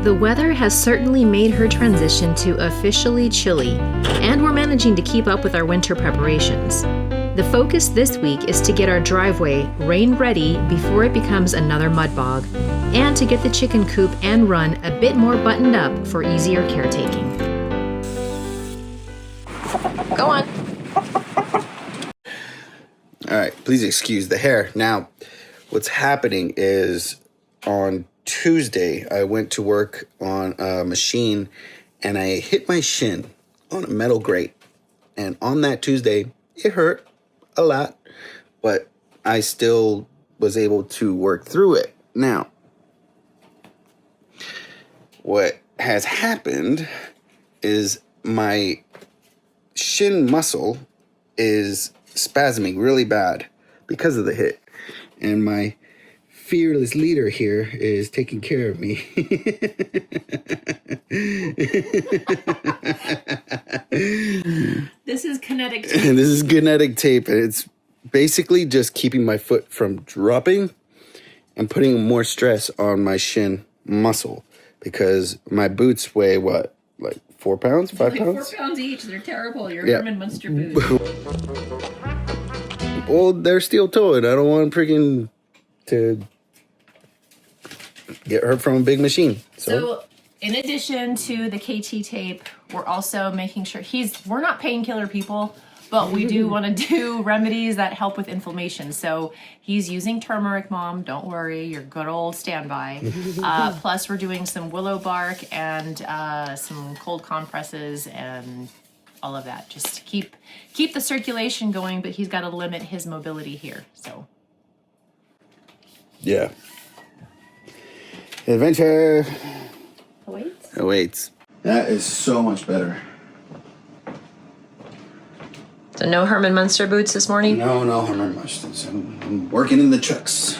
The weather has certainly made her transition to officially chilly, and we're managing to keep up with our winter preparations. The focus this week is to get our driveway rain-ready before it becomes another mud bog, and to get the chicken coop and run a bit more buttoned up for easier caretaking. Go on. All right, please excuse the hair. Now, what's happening is on Tuesday, I went to work on a machine and I hit my shin on a metal grate. And on that Tuesday, it hurt a lot, but I still was able to work through it. Now, what has happened is my shin muscle is spasming really bad because of the hit. And my fearless leader here is taking care of me. This is kinetic tape. This is kinetic tape, and it's basically just keeping my foot from dropping and putting more stress on my shin muscle because my boots weigh what, like 4 pounds, 5 pounds? 4 pounds each. They're terrible. Your Herman Munster boots. Well, they're steel-toed. I don't want freaking to get hurt from a big machine. So in addition to the KT tape, we're also making sure we're not painkiller people, but we do want to do remedies that help with inflammation. So he's using turmeric, Mom. Don't worry, your good old standby. Plus we're doing some willow bark and some cold compresses and all of that, just to keep the circulation going, but he's got to limit his mobility here. So yeah. Adventure awaits. That is so much better. So no Herman Munster boots this morning? No Herman Munsters. I'm working in the trucks.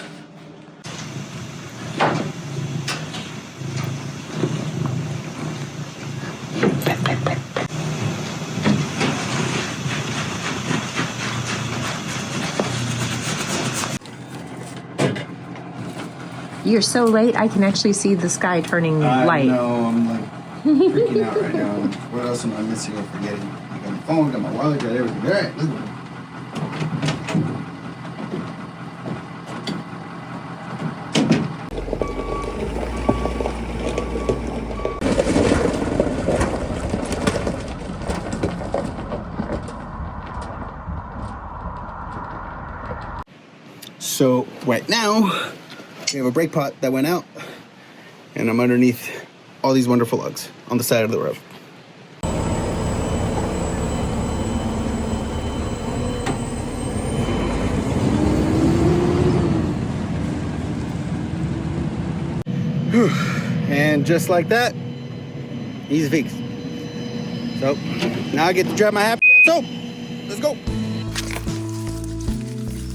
You're so late, I can actually see the sky turning light. No, I'm like freaking out right now. What else am I missing or forgetting? I got my phone, got my wallet, got everything. All right, let's go. So right now, we have a brake pot that went out, and I'm underneath all these wonderful lugs on the side of the road. And just like that, easy fix. So now I get to drive my happy ass home. Let's go.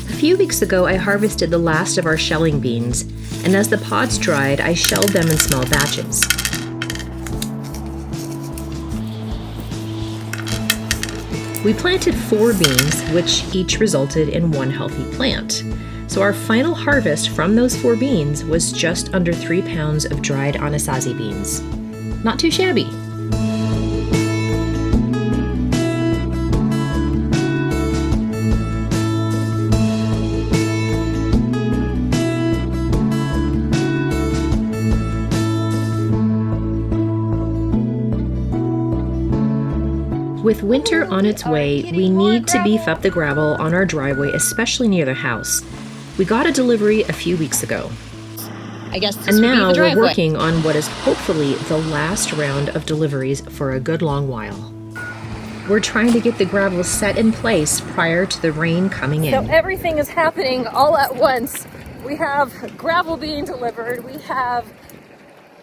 A few weeks ago, I harvested the last of our shelling beans, and as the pods dried, I shelled them in small batches. We planted 4 beans, which each resulted in 1 healthy plant. So our final harvest from those 4 beans was just under 3 pounds of dried Anasazi beans. Not too shabby. With winter on its way, we need to beef up the gravel on our driveway, especially near the house. We got a delivery a few weeks ago. I guess this and would now be the we're driveway. working on what is hopefully the last round of deliveries for a good long while. We're trying to get the gravel set in place prior to the rain coming in. So everything is happening all at once. We have gravel being delivered. We have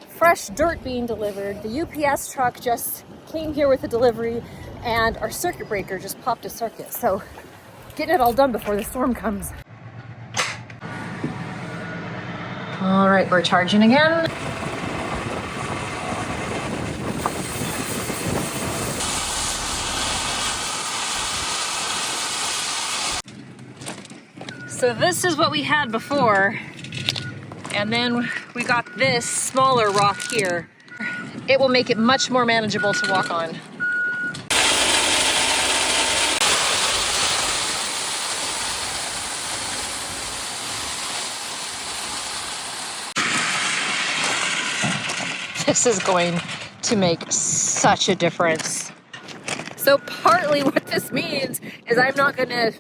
fresh dirt being delivered. The UPS truck just came here with a delivery, and our circuit breaker just popped a circuit. So getting it all done before the storm comes. All right, we're charging again. So this is what we had before, and then we got this smaller rock here. it will make it much more manageable to walk on. This is going to make such a difference. So partly what this means is I'm not gonna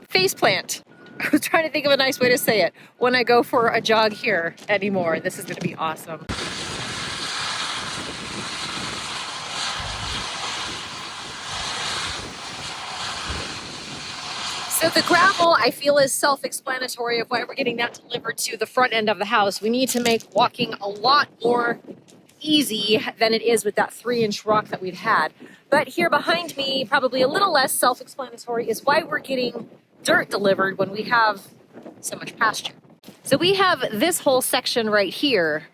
face plant. I was trying to think of a nice way to say it. When I go for a jog here anymore, this is gonna be awesome. So the gravel, I feel, is self-explanatory of why we're getting that delivered to the front end of the house. We need to make walking a lot more easy than it is with that 3-inch rock that we've had. But here behind me, probably a little less self-explanatory, is why we're getting dirt delivered when we have so much pasture. So we have this whole section right here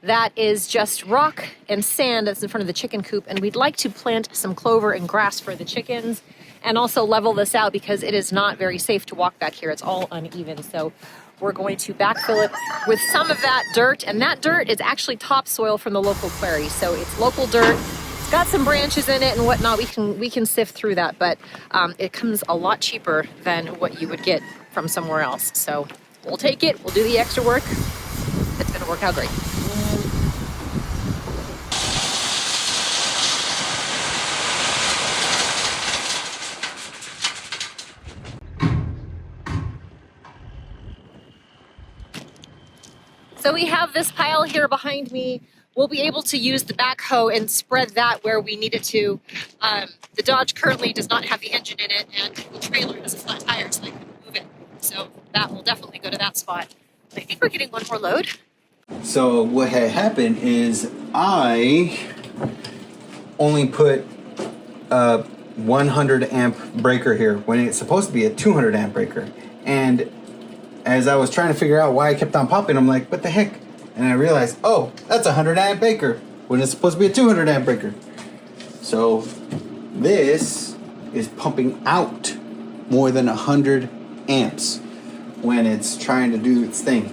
that is just rock and sand that's in front of the chicken coop, and we'd like to plant some clover and grass for the chickens and also level this out because it is not very safe to walk back here. It's all uneven. So we're going to backfill it with some of that dirt, and that dirt is actually topsoil from the local quarry. So it's local dirt. It's got some branches in it and whatnot. We can sift through that, but it comes a lot cheaper than what you would get from somewhere else. So we'll take it. We'll do the extra work. It's going to work out great. So we have this pile here behind me. We'll be able to use the backhoe and spread that where we need it to. The Dodge currently does not have the engine in it, and the trailer has a flat tire, so I can move it. So that will definitely go to that spot. I think we're getting one more load. So what had happened is I only put a 100 amp breaker here when it's supposed to be a 200 amp breaker. And as I was trying to figure out why I kept on popping, I'm like, what the heck? And I realized, oh, that's a 100 amp breaker when it's supposed to be a 200 amp breaker. So this is pumping out more than 100 amps when it's trying to do its thing.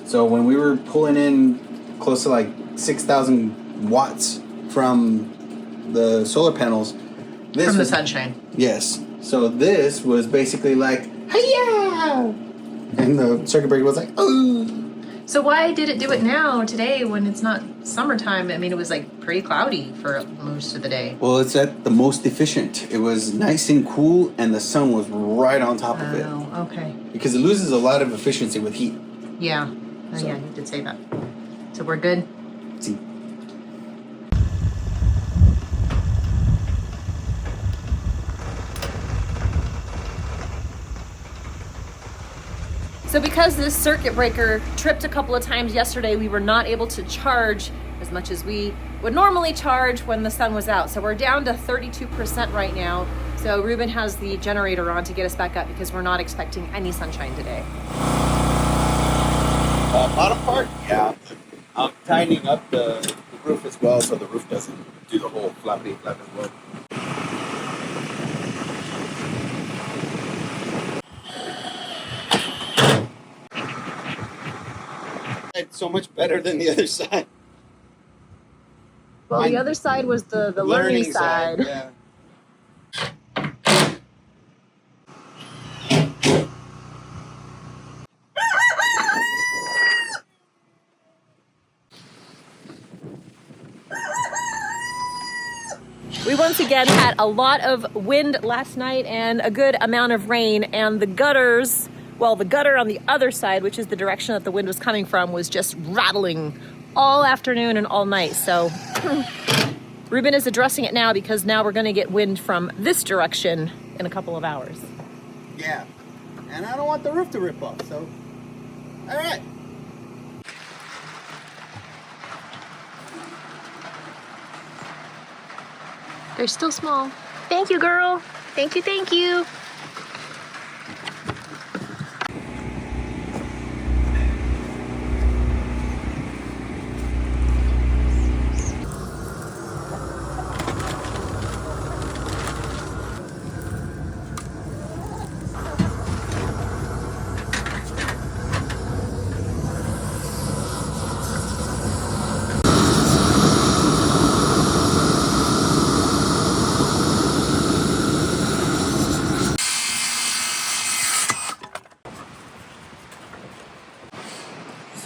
So when we were pulling in close to like 6,000 watts from the solar panels, this From the was, sunshine. yes. So this was basically like, hi-ya! And the circuit breaker was like, oh. So why did it do it now, today, when it's not summertime? I mean, it was like pretty cloudy for most of the day. Well, it's at the most efficient. It was nice and cool, and the sun was right on top of it. Oh, okay. Because it loses a lot of efficiency with heat. Yeah. Oh, So- yeah, you did say that. So we're good? See. So because this circuit breaker tripped a couple of times yesterday, we were not able to charge as much as we would normally charge when the sun was out. So we're down to 32% right now. So Ruben has the generator on to get us back up because we're not expecting any sunshine today. Bottom part, yeah. I'm tightening up the roof as well so the roof doesn't do the whole flappy flap as well. It's so much better than the other side. Well, the other side was the learning side. Yeah. We once again had a lot of wind last night and a good amount of rain, and the gutters, well, the gutter on the other side, which is the direction that the wind was coming from, was just rattling all afternoon and all night. So Ruben is addressing it now because now we're going to get wind from this direction in a couple of hours. Yeah. And I don't want the roof to rip off, so all right. They're still small. Thank you, girl. Thank you, thank you.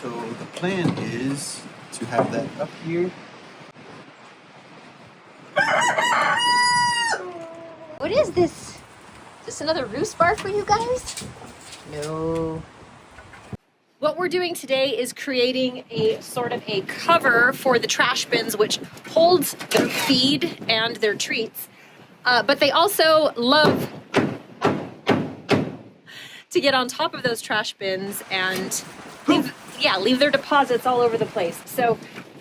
So the plan is to have that up here. What is this? Is this another roost bar for you guys? No. What we're doing today is creating a sort of a cover for the trash bins, which holds their feed and their treats. But they also love to get on top of those trash bins and leave their deposits all over the place. So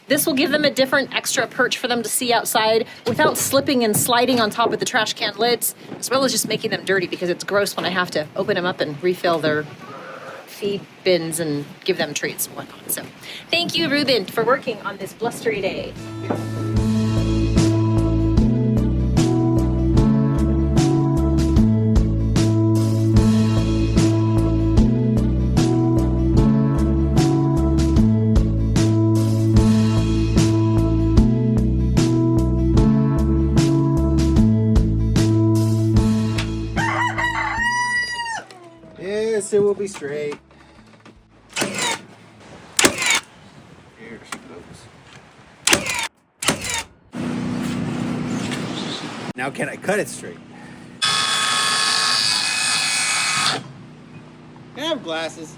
this will give them a different extra perch for them to see outside without slipping and sliding on top of the trash can lids, as well as just making them dirty because it's gross when I have to open them up and refill their feed bins and give them treats and whatnot. So thank you, Ruben, for working on this blustery day. Yes, it will be straight. Here she goes. Now can I cut it straight? Can I have glasses?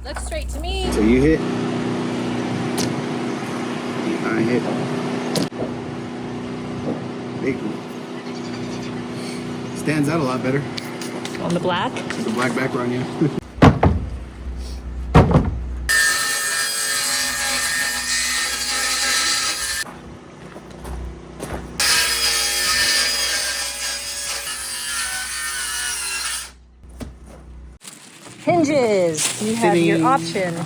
Looks straight to me. So you hit. I hit. Big one. Stands out a lot better. On the black? The black background, yeah. Hinges. You have your Ta-ding. option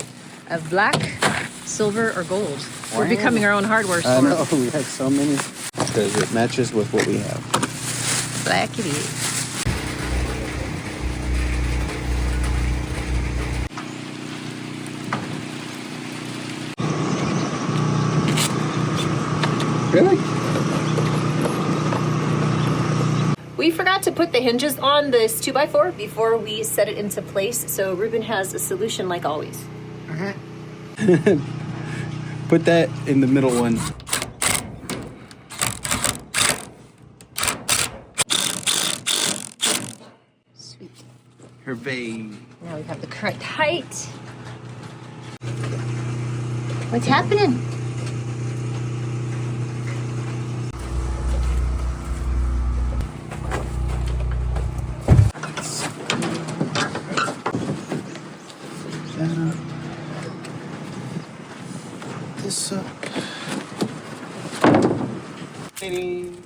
of black, silver, or gold. We're becoming our own hardware store. I know, we have so many. Because it matches with what we have. Black it is. Really? We forgot to put the hinges on this 2x4 before we set it into place, so Ruben has a solution like always. Put that in the middle one. Sweet. Her vein. Now we have the correct height. What's happening? This up. Ta-ding.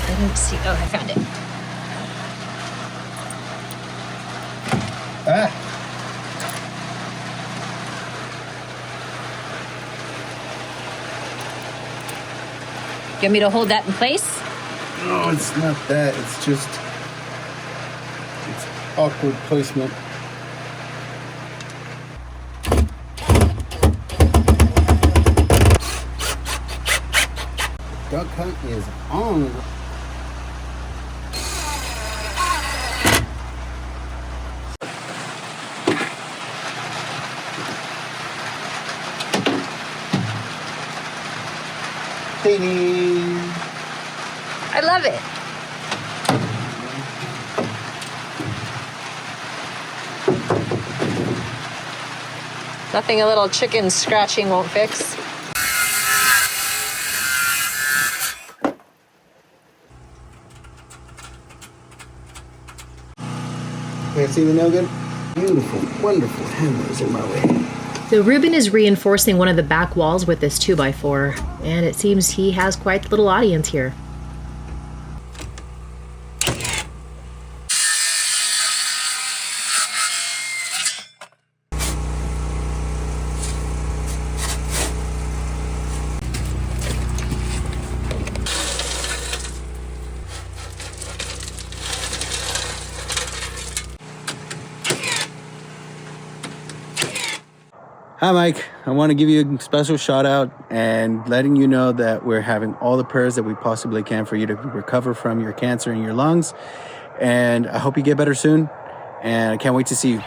I don't see. Oh, I found it. Ah! You want me to hold that in place? No, it's not that. It's just... it's awkward placement. Duck hunt is on. Ding. I love it. Nothing a little chicken scratching won't fix. Can't see the nail gun? Beautiful, wonderful hammers in my way. So Ruben is reinforcing one of the back walls with this 2x4, and it seems he has quite the little audience here. Hi, Mike. I want to give you a special shout out and letting you know that we're having all the prayers that we possibly can for you to recover from your cancer in your lungs. And I hope you get better soon. And I can't wait to see you.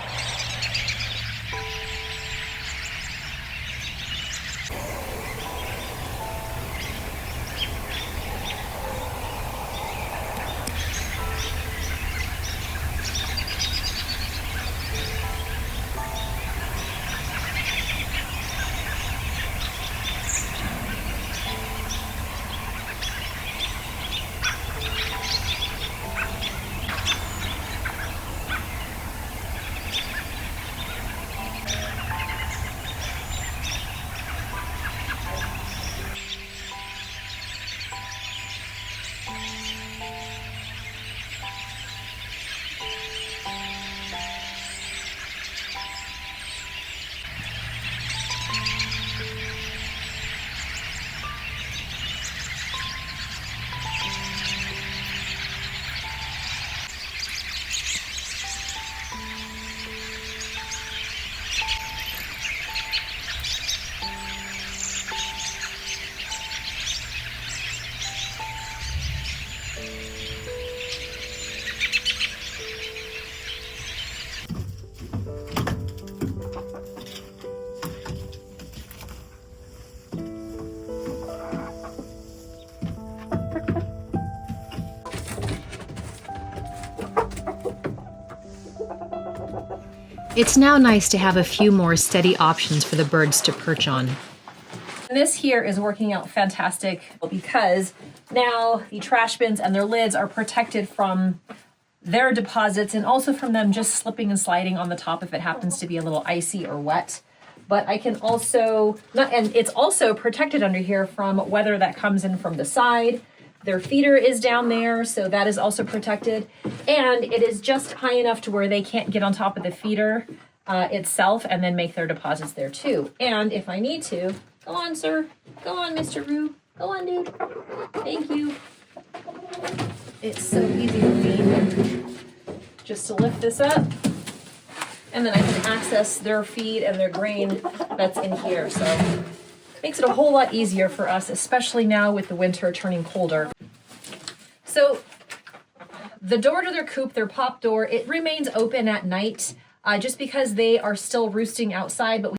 It's now nice to have a few more steady options for the birds to perch on. And this here is working out fantastic because now the trash bins and their lids are protected from their deposits and also from them just slipping and sliding on the top if it happens to be a little icy or wet. But I can also, and it's also protected under here from weather that comes in from the side. Their feeder is down there, so that is also protected. And it is just high enough to where they can't get on top of the feeder itself and then make their deposits there too. And if I need to, go on, sir. Go on, Mr. Roo. Go on, dude. Thank you. It's so easy for me just to lift this up. And then I can access their feed and their grain that's in here. So makes it a whole lot easier for us, especially now with the winter turning colder. So the door to their coop, their pop door, it remains open at night just because they are still roosting outside, but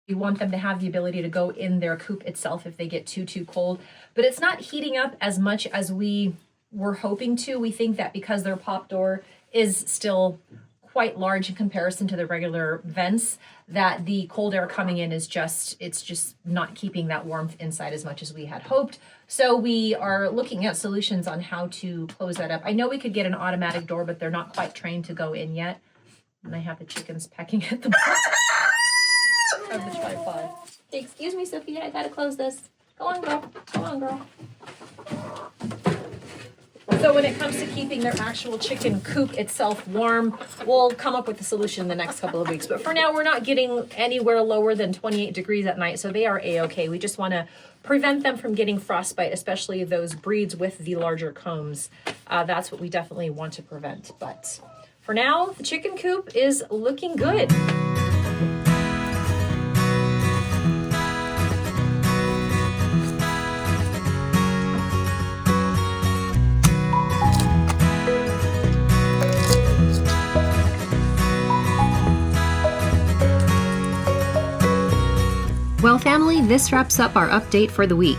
we want them to have the ability to go in their coop itself if they get too cold. But it's not heating up as much as we were hoping to. We think that because their pop door is still quite large in comparison to the regular vents, that the cold air coming in is just not keeping that warmth inside as much as we had hoped. So we are looking at solutions on how to close that up. I know we could get an automatic door, but they're not quite trained to go in yet. And I have the chickens pecking at the bottom of the tripod. Hey, excuse me, Sophia, I gotta close this. Go on, girl. Go on, girl. So when it comes to keeping their actual chicken coop itself warm, we'll come up with a solution in the next couple of weeks. But for now, we're not getting anywhere lower than 28 degrees at night, so they are A-okay. We just want to prevent them from getting frostbite, especially those breeds with the larger combs. That's what we definitely want to prevent. But for now, the chicken coop is looking good. Well, family, this wraps up our update for the week.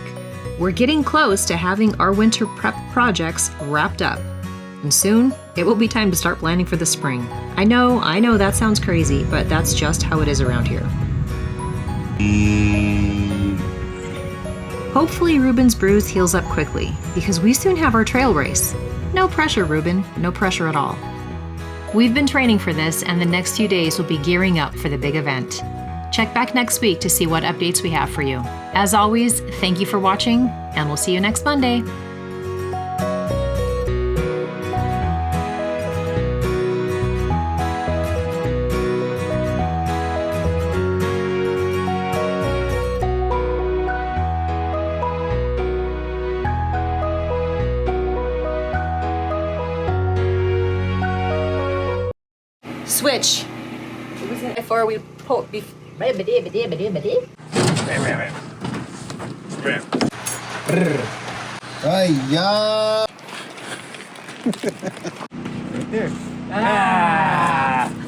We're getting close to having our winter prep projects wrapped up. And soon, it will be time to start planning for the spring. I know that sounds crazy, but that's just how it is around here. Hopefully Ruben's bruise heals up quickly, because we soon have our trail race. No pressure, Ruben, no pressure at all. We've been training for this, and the next few days will be gearing up for the big event. Check back next week to see what updates we have for you. As always, thank you for watching, and we'll see you next Monday. Switch. before we pull. Ay-ya! Right there. Ah!